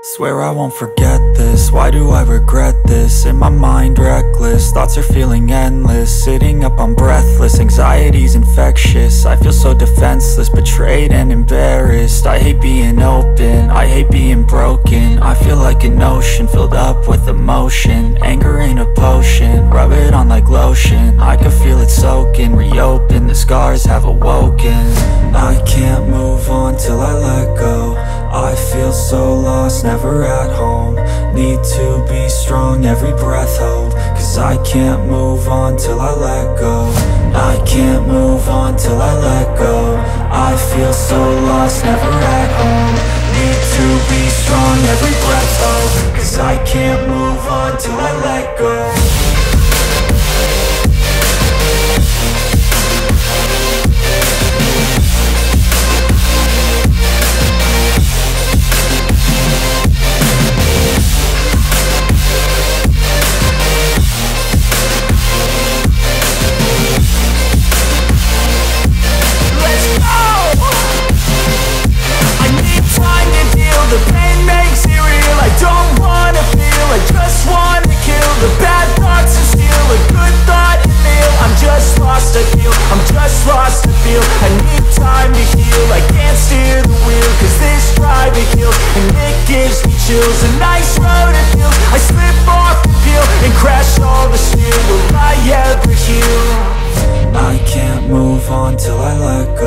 Swear I won't forget this, why do I regret this? In my mind reckless, thoughts are feeling endless. Sitting up, I'm breathless, anxiety's infectious. I feel so defenseless, betrayed and embarrassed. I hate being open, I hate being broken. I feel like an ocean filled up with emotion. Anger ain't a potion, rub it on like lotion. I can feel it soaking, reopen, the scars have awoken. I can't move on till I let go. I feel so lost, never at home. Need to be strong, every breath hold. Cause I can't move on till I let go. I can't move on till I let go. I feel so lost, never at home. Need to be strong, every breath hold. Cause I can't move on till I let go. The pain makes it real, I don't wanna feel. I just wanna kill the bad thoughts and steal a good thought and feel. I'm just lost, I feel, I'm just lost, I feel. I need time to heal, I can't steer the wheel. Cause this drive it kills, and it gives me chills. A nice road it feels, I slip off the peel and crash all the steel. Will I ever heal? I can't move on till I let go.